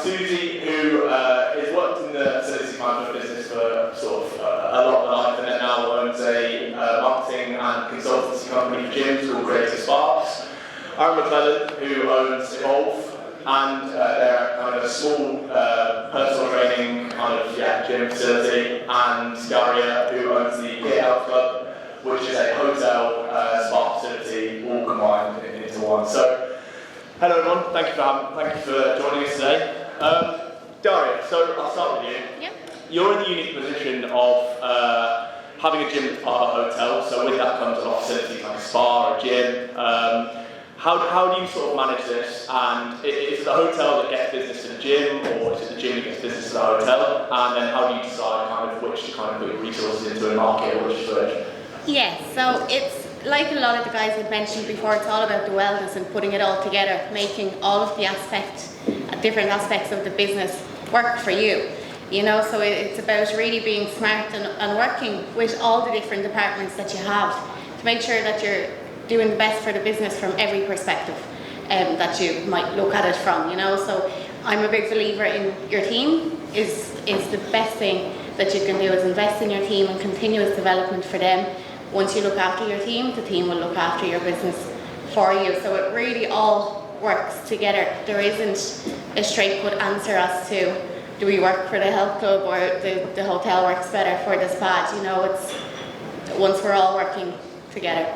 with Susie, who has worked in the facilities management business for sort of a lot of her life, and then now owns a marketing and consultancy company for gyms called Creative Sparks. Aaron McClellan, who owns Evolve, and they're kind of a small personal training kind of gym facility, and Daria, who owns the Gear Health Club, which is a hotel spa facility, all combined into one. So, hello everyone, thank you for joining us today. Daria, so I'll start with you. Yep. You're in the unique position of having a gym that's part of a hotel, so with that comes a lot of facilities like a spa or a gym. How do you sort of manage this? And is it the hotel that gets business to the gym, or is it the gym that gets business to the hotel? And then how do you decide kind of which to kind of put your resources into a market or which to switch? Yeah, so it's like a lot of the guys had mentioned before, it's all about the wellness and putting it all together, making all of the different aspects of the business work for you. You know, so it's about really being smart and working with all the different departments that you have to make sure that you're doing the best for the business from every perspective that you might look at it from, you know. So I'm a big believer in your team is the best thing that you can do, is invest in your team and continuous development for them. Once you look after your team, the team will look after your business for you. So it really all works together. There isn't a straightforward answer as to do we work for the health club or the hotel works better for the spa. You know, it's once we're all working together.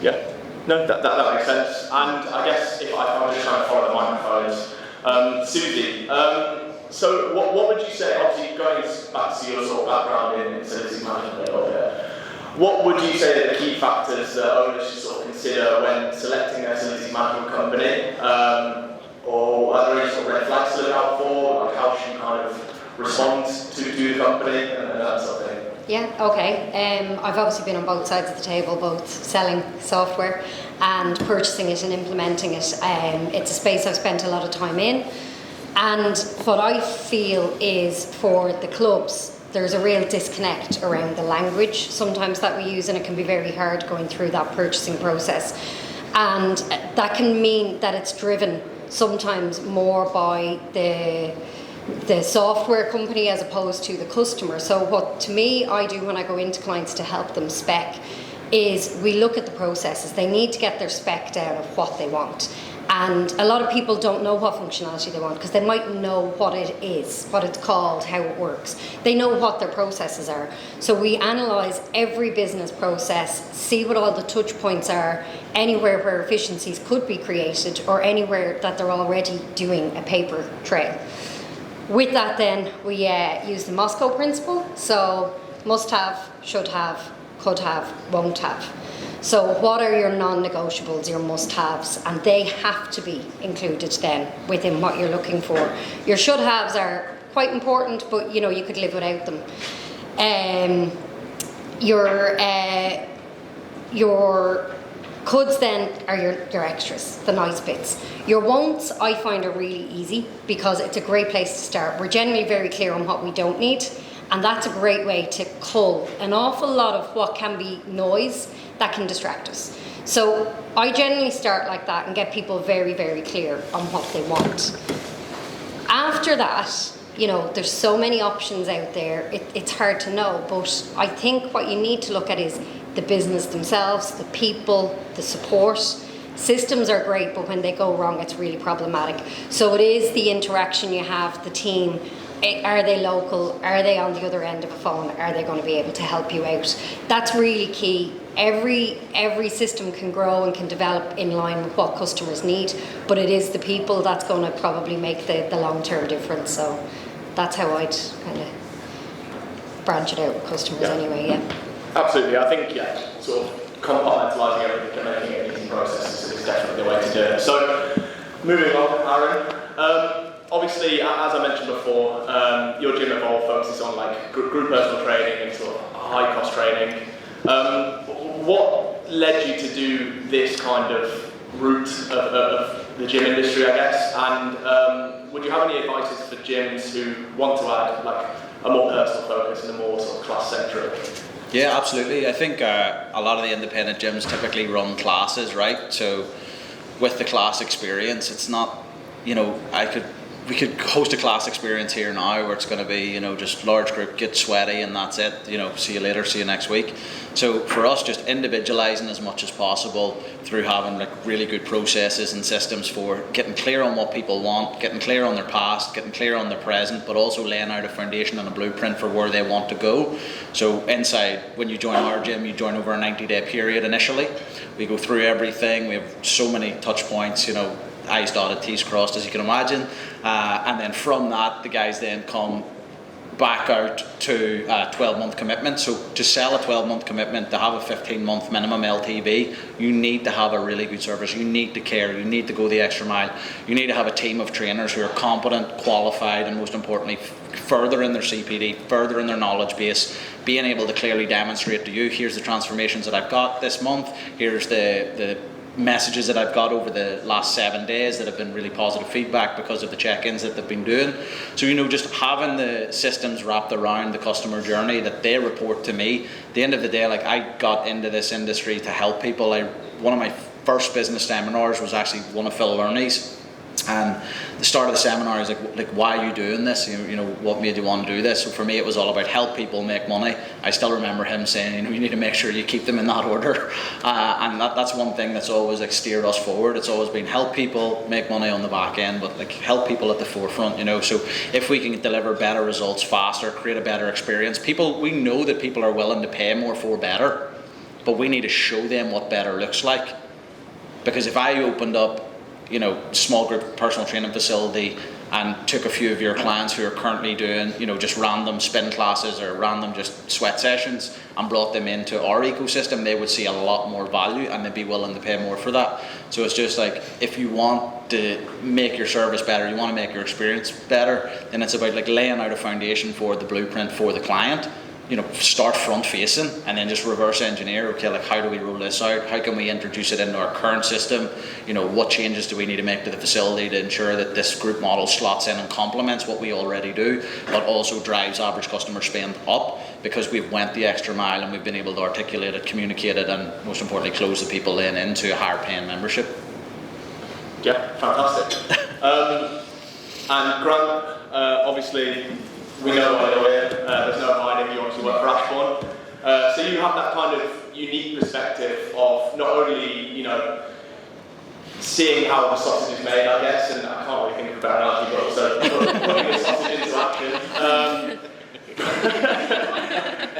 Yeah, no, that makes sense. And I guess if I'm just trying to follow the microphones, Susie, so what would you say, obviously going back to your sort of background in facilities management a little bit, what would you say are the key factors that owners should sort of consider when selecting their facilities management company? Or are there any sort of red flags to look out for? Like how should you kind of respond to the company and that sort of thing? Yeah, okay. I've obviously been on both sides of the table, both selling software and purchasing it and implementing it. It's a space I've spent a lot of time in. And what I feel is for the clubs, there's a real disconnect around the language sometimes that we use, and it can be very hard going through that purchasing process. And that can mean that it's driven sometimes more by the software company as opposed to the customer. So what to me I do when I go into clients to help them spec is we look at the processes. They need to get their spec down of what they want. And a lot of people don't know what functionality they want because they might know what it is, what it's called, how it works. They know what their processes are. So we analyse every business process, see what all the touch points are, anywhere where efficiencies could be created or anywhere that they're already doing a paper trail. With that then, we use the Moscow principle. So must have, should have, could have, won't have. So what are your non-negotiables, your must-haves? And they have to be included then within what you're looking for. Your should-haves are quite important, but you know, you could live without them. Your coulds then are your extras, the nice bits. Your won'ts I find are really easy because it's a great place to start. We're generally very clear on what we don't need, and that's a great way to cull an awful lot of what can be noise that can distract us. So I generally start like that and get people very, very clear on what they want. After that, you know, there's so many options out there, it's hard to know, but I think what you need to look at is the business themselves, the people, the support. Systems are great, but when they go wrong, it's really problematic. So it is the interaction you have, the team. Are they local? Are they on the other end of a phone? Are they going to be able to help you out? That's really key. Every system can grow and can develop in line with what customers need, but it is the people that's going to probably make the long-term difference. So that's how I'd kind of branch it out with customers anyway, yeah. Absolutely, I think, sort of compartmentalising everything and making it an easy process is definitely the way to do it. So, moving on, Aaron. Obviously, as I mentioned before, your gym Evolve focuses on like group personal training and sort of high cost training. What led you to do this kind of route of the gym industry, I guess? And would you have any advice for gyms who want to add like a more personal focus and a more sort of class-centric? Yeah, absolutely. I think a lot of the independent gyms typically run classes, right? So with the class experience, it's not, you know, I could we could host a class experience here now where it's going to be, you know, just large group, get sweaty and that's it, you know, see you later, see you next week. So for us, just individualising as much as possible through having like really good processes and systems for getting clear on what people want, getting clear on their past, getting clear on their present, but also laying out a foundation and a blueprint for where they want to go. So inside, when you join our gym, you join over a 90-day period initially. We go through everything. We have so many touch points, you know, I's dotted, T's crossed, as you can imagine. And then from that, the guys then come back out to a 12-month commitment. So to sell a 12-month commitment, to have a 15-month minimum LTV, you need to have a really good service. You need to care. You need to go the extra mile. You need to have a team of trainers who are competent, qualified, and most importantly, further in their CPD, further in their knowledge base, being able to clearly demonstrate to you, here's the transformations that I've got this month, here's the messages that I've got over the last 7 days that have been really positive feedback because of the check-ins that they've been doing. So, you know, just having the systems wrapped around the customer journey that they report to me. At the end of the day, like, I got into this industry to help people. One of my first business seminars was actually one of Phil Lurney's. And the start of the seminar is like, why are you doing this? You know, what made you want to do this? So for me, it was all about help people make money. I still remember him saying, you know, you need to make sure you keep them in that order. And that's one thing that's always like steered us forward. It's always been help people make money on the back end, but like help people at the forefront, you know. So if we can deliver better results faster, create a better experience, we know that people are willing to pay more for better, but we need to show them what better looks like. Because if I opened up, you know, small group personal training facility and took a few of your clients who are currently doing, you know, just random spin classes or random just sweat sessions and brought them into our ecosystem, they would see a lot more value and they'd be willing to pay more for that. So it's just like, if you want to make your service better, you want to make your experience better, then it's about like laying out a foundation for the blueprint for the client. You know, start front facing and then just reverse engineer, okay, like how do we roll this out? How can we introduce it into our current system? You know, what changes do we need to make to the facility to ensure that this group model slots in and complements what we already do, but also drives average customer spend up because we've went the extra mile and we've been able to articulate it, communicate it, and most importantly, close the people then into a higher paying membership. Yeah, fantastic. And Grant, obviously, we know why you're here. There's no hiding. You obviously work for Ashbourne. So you have that kind of unique perspective of not only, you know, seeing how the sausage is made, I guess, and I can't really think of a better analogy, but also putting the sausage into action.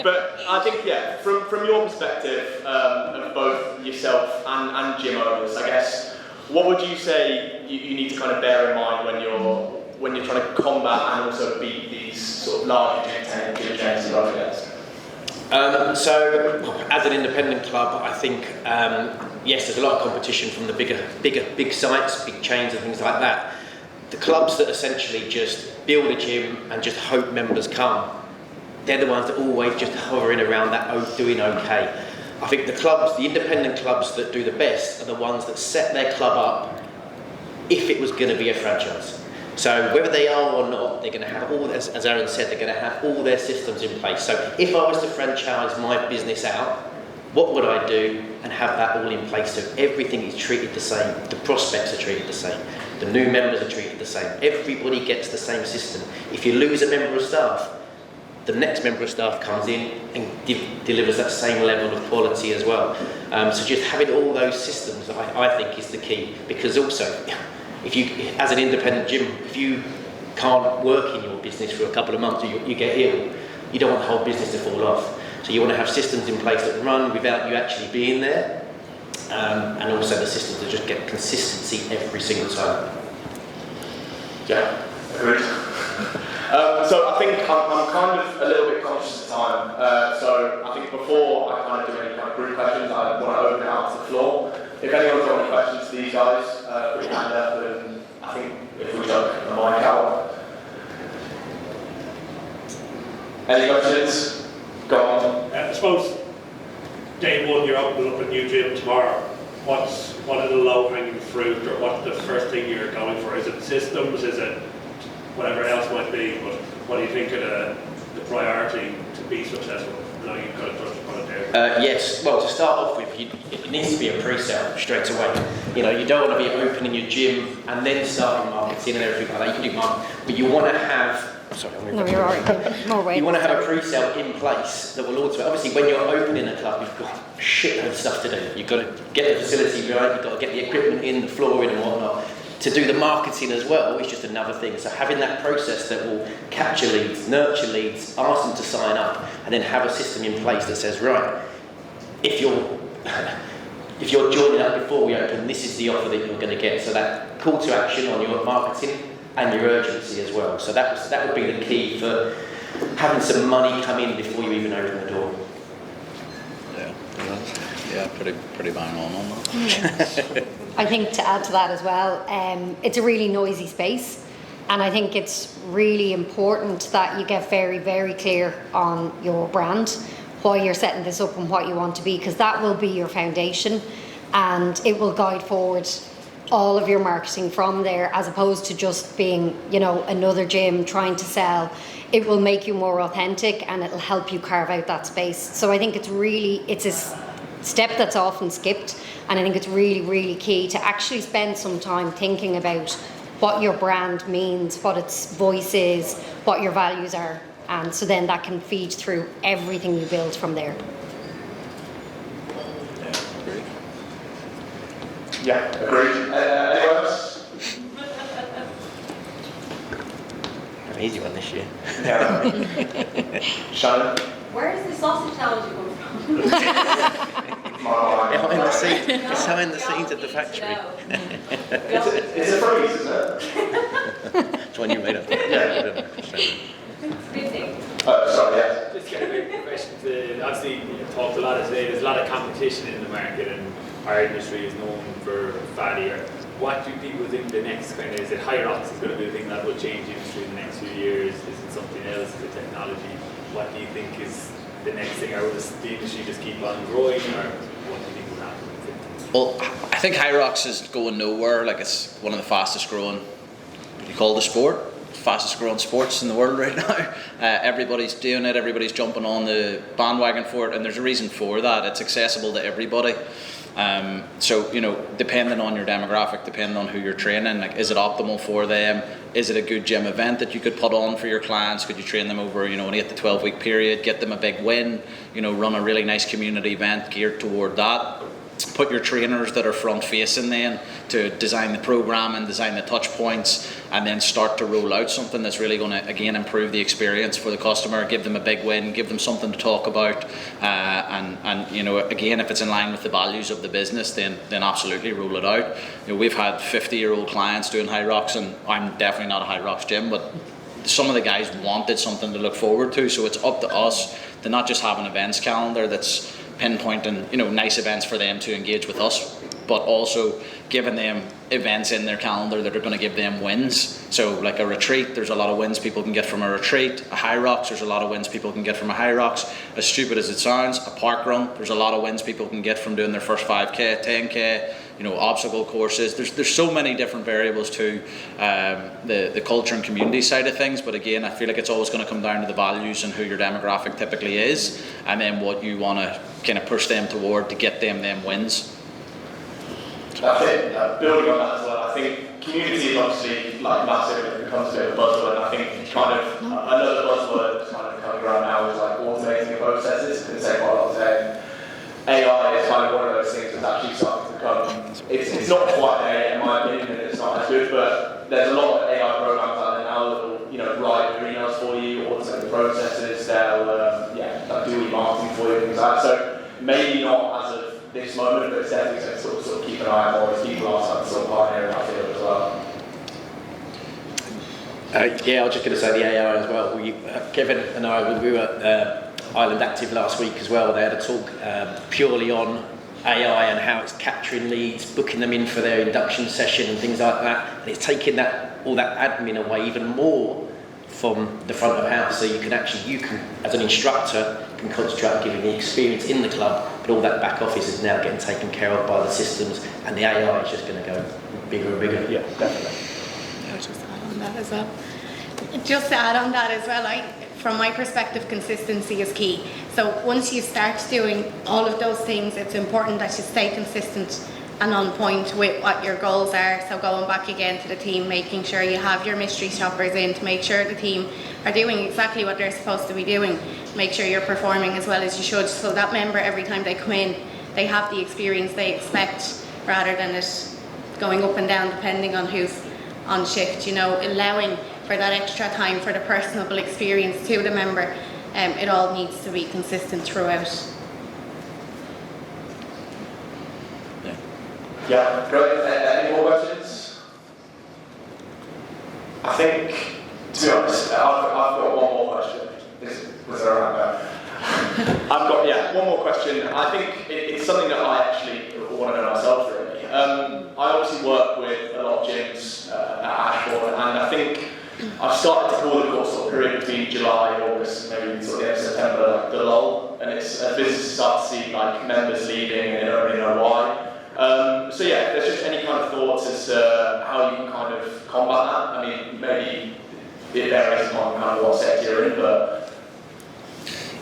But I think, yeah, from your perspective of both yourself and gym owners, I guess, what would you say you need to kind of bear in mind when you're trying to combat and also beat these sort of larger gym chains you're up against? So, as an independent club, I think yes, there's a lot of competition from the big sites, big chains, and things like that. The clubs that essentially just build a gym and just hope members come, they're the ones that are always just hovering around that doing okay. I think the independent clubs that do the best are the ones that set their club up if it was going to be a franchise. So whether they are or not, they're going to have all, as Aaron said, they're going to have all their systems in place. So if I was to franchise my business out, what would I do and have that all in place so everything is treated the same, the prospects are treated the same, the new members are treated the same, everybody gets the same system. If you lose a member of staff, the next member of staff comes in and delivers that same level of quality as well. So just having all those systems, I think, is the key. Because also, if you, as an independent gym, if you can't work in your business for a couple of months or you get ill, you don't want the whole business to fall off. So you want to have systems in place that run without you actually being there, and also the systems that just get consistency every single time. Yeah, agreed. So I think I'm kind of a little bit conscious of time. So I think before I kind of do any kind of group questions, I want to open it out to the floor. If anyone's got any questions to these guys, put your hand up, and I think if we don't, the mic out. Any questions? Go on. I suppose day one you're opening up a new gym tomorrow. What are the low-hanging fruit, or what's the first thing you're going for? Is it systems? Is it whatever else might be? But what do you think are the priority to be successful? I know you've got to touch upon it Yes, well, to start off with, it needs to be a pre-sale straight away. You know, you don't want to be opening your gym and then starting marketing and everything like that. You can do marketing, but you want to have. Sorry, I'm No, you're alright. More weight. You want to have a pre-sale in place that will automate. Obviously, when you're opening a club, you've got a shitload of stuff to do. You've got to get the facility right, you've got to get the equipment in, the flooring and whatnot. To do the marketing as well is just another thing. So having that process that will capture leads, nurture leads, ask them to sign up, and then have a system in place that says, right, if you're joining up before we open, this is the offer that you're going to get. So that call to action on your marketing and your urgency as well. So that would be the key for having some money come in before you even open the door. Yeah, pretty bang on that. I think to add to that as well, it's a really noisy space, and I think it's really important that you get very, very clear on your brand, why you're setting this up and what you want to be, because that will be your foundation and it will guide forward all of your marketing from there, as opposed to just being, you know, another gym trying to sell. It will make you more authentic and it'll help you carve out that space. So I think it's a step that's often skipped, and I think it's really, really key to actually spend some time thinking about what your brand means, what its voice is, what your values are, and so then that can feed through everything you build from there. Yeah, agreed. Anyone else? An easy one this year. Yeah. Shannon? Where does the sausage analogy come from? Behind the scenes at the factory. It's a phrase, isn't it? It's one you made up. Yeah. Busy. Sorry, yeah. Just get a quick question. Obviously, you talked a lot today. There's a lot of competition in the market, and our industry is known for failure. What do people think the next kind of, is it Hyrox is going to be the thing that will change the industry in the next few years? Is it something else? Is it technology? What do you think is the next thing? Or will the industry just keep on growing, or what do you think will happen? Well, I think Hyrox is going nowhere. Like, it's one of the fastest growing, what do you call the sport? Fastest growing sports in the world right now. Everybody's doing it, everybody's jumping on the bandwagon for it, and there's a reason for that. It's accessible to everybody. So, you know, depending on your demographic, depending on who you're training, like, is it optimal for them? Is it a good gym event that you could put on for your clients? Could you train them over, you know, an 8 to 12 week period, get them a big win, you know, run a really nice community event geared toward that? Put your trainers that are front facing then to design the program and design the touch points, and then start to roll out something that's really going to, again, improve the experience for the customer, give them a big win, give them something to talk about, and you know, again, if it's in line with the values of the business, then absolutely roll it out. You know, we've had 50-year-old clients doing Hyrox, and I'm definitely not a Hyrox gym, but some of the guys wanted something to look forward to, so it's up to us to not just have an events calendar that's pinpointing, you know, nice events for them to engage with us, but also giving them events in their calendar that are going to give them wins. So like a retreat, there's a lot of wins people can get from a retreat. A Hyrox, there's a lot of wins people can get from a Hyrox. As stupid as it sounds, a park run, there's a lot of wins people can get from doing their first 5k, 10k, you know, obstacle courses. There's so many different variables to the culture and community side of things, but again, I feel like it's always going to come down to the values and who your demographic typically is, and then what you want to kind of push them toward to get them wins. That's it. Building on that as well, I think community is obviously like massive. It becomes a bit of a buzzword, and I think kind of another buzzword kind of coming around now is like automating the processes. Can say quite a lot of saying AI is kind of one of those things that's actually starting to become. It's not quite there in my opinion, and it's not as good. But there's a lot of AI programs out there now that will, you know, write your emails for you, automate the processes. They'll like do e-marketing for you, things like that. So maybe not as of this moment, but it's definitely something to sort of keep an eye on more as people are starting to sort of pioneer in that field as well. Yeah, I was just going to say the AI as well. Kevin and I, we were at Island Active last week as well. They had a talk purely on AI and how it's capturing leads, booking them in for their induction session and things like that. And it's taking all that admin away even more from the front of house, so you can as an instructor can concentrate on giving the experience in the club, but all that back office is now getting taken care of by the systems, and the AI is just going to go bigger and bigger. Yeah, definitely. Just to add on that as well, from my perspective, consistency is key. So once you start doing all of those things, it's important that you stay consistent and on point with what your goals are. So going back again to the team, making sure you have your mystery shoppers in to make sure the team are doing exactly what they're supposed to be doing. Make sure you're performing as well as you should, so that member, every time they come in, they have the experience they expect, rather than it going up and down depending on who's on shift. You know, allowing for that extra time for the personable experience to the member. It all needs to be consistent throughout. Yeah, great. Any more questions? I think, to be honest, I've got one more question. Was there around there? I've got, one more question. I think it's something that I actually want to know myself, really. I obviously work with a lot of gyms at Ashbourne, and I think I've started to call the course sort of period between July, August, maybe sort of the end of September, like the lull, and it's as businesses start to see like members leaving and they don't really know why. So yeah, if there's just any kind of thoughts as to how you can kind of combat that. I mean, maybe it varies on kind of what sector you're in, but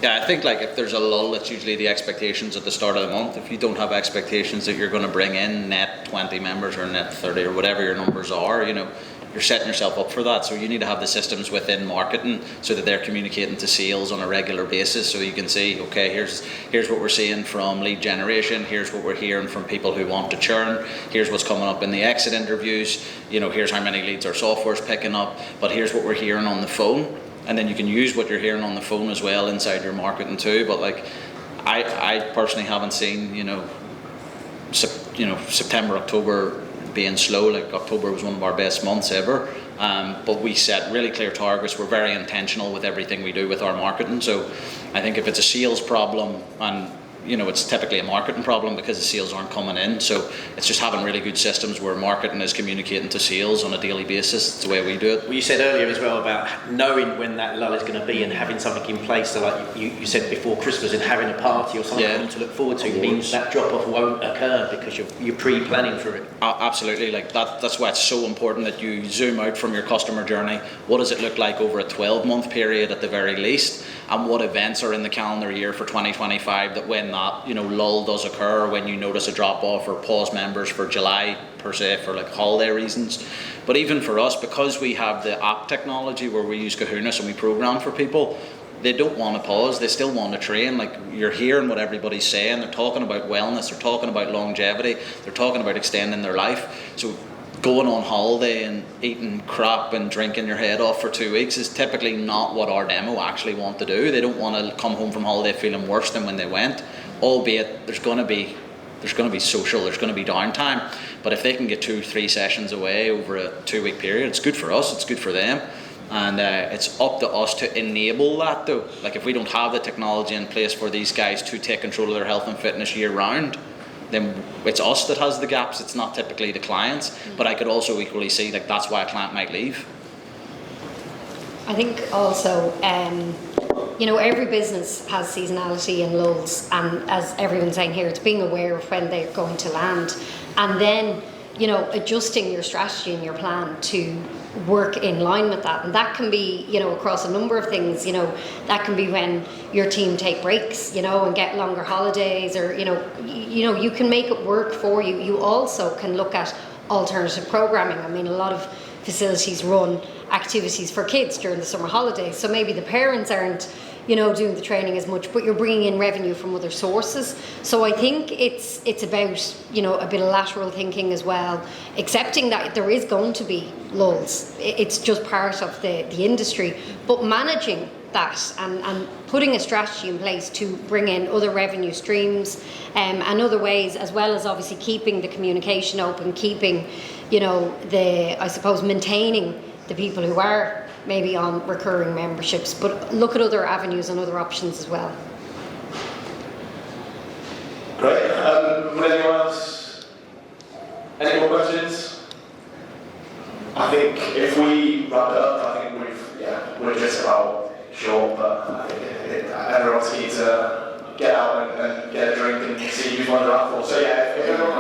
yeah, I think like if there's a lull, it's usually the expectations at the start of the month. If you don't have expectations that you're going to bring in net 20 members or net 30 or whatever your numbers are, you know, you're setting yourself up for that. So you need to have the systems within marketing so that they're communicating to sales on a regular basis, so you can see, okay, here's what we're seeing from lead generation, here's what we're hearing from people who want to churn, here's what's coming up in the exit interviews, you know, here's how many leads our software's picking up, but here's what we're hearing on the phone. And then you can use what you're hearing on the phone as well inside your marketing too. But like, I personally haven't seen, September, October being slow. Like October was one of our best months ever. But we set really clear targets. We're very intentional with everything we do with our marketing. So I think if it's a sales problem, and it's typically a marketing problem because the sales aren't coming in. So it's just having really good systems where marketing is communicating to sales on a daily basis. It's the way we do it. Well, you said earlier as well about knowing when that lull is going to be and having something in place. So like you said before Christmas, and having a party or something to look forward to means that drop off won't occur because you're pre-planning for it. Absolutely, like that's why it's so important that you zoom out from your customer journey. What does it look like over a 12-month period at the very least? And what events are in the calendar year for 2025 that when that lull does occur, when you notice a drop off or pause members for July per se for like holiday reasons. But even for us, because we have the app technology where we use Kahunas and we program for people, they don't want to pause, they still want to train. Like, you're hearing what everybody's saying, they're talking about wellness, they're talking about longevity, they're talking about extending their life. So going on holiday and eating crap and drinking your head off for 2 weeks is typically not what our demo actually want to do. They don't want to come home from holiday feeling worse than when they went, albeit there's going to be social, there's going to be downtime. But if they can get 2-3 sessions away over a 2-week period, it's good for us, it's good for them. And it's up to us to enable that though. Like, if we don't have the technology in place for these guys to take control of their health and fitness year round, then it's us that has the gaps, it's not typically the clients. But I could also equally see like that's why a client might leave. I think also, every business has seasonality and lulls, and as everyone's saying here, it's being aware of when they're going to land, and then adjusting your strategy and your plan to work in line with that. And that can be across a number of things. That can be when your team take breaks and get longer holidays, or you can make it work for you. You also can look at alternative programming. I mean, a lot of facilities run activities for kids during the summer holidays, so maybe the parents aren't doing the training as much, but you're bringing in revenue from other sources. So I think it's about a bit of lateral thinking as well, accepting that there is going to be lulls. It's just part of the industry, but managing that and putting a strategy in place to bring in other revenue streams and other ways, as well as obviously keeping the communication open, keeping maintaining the people who are maybe on recurring memberships, but look at other avenues and other options as well. Great. Would anyone else? Any more questions? I think if we wrap it up, I think we're just about short, but I think everyone's keen to get out and get a drink and see who's won the raffle. So yeah, if everyone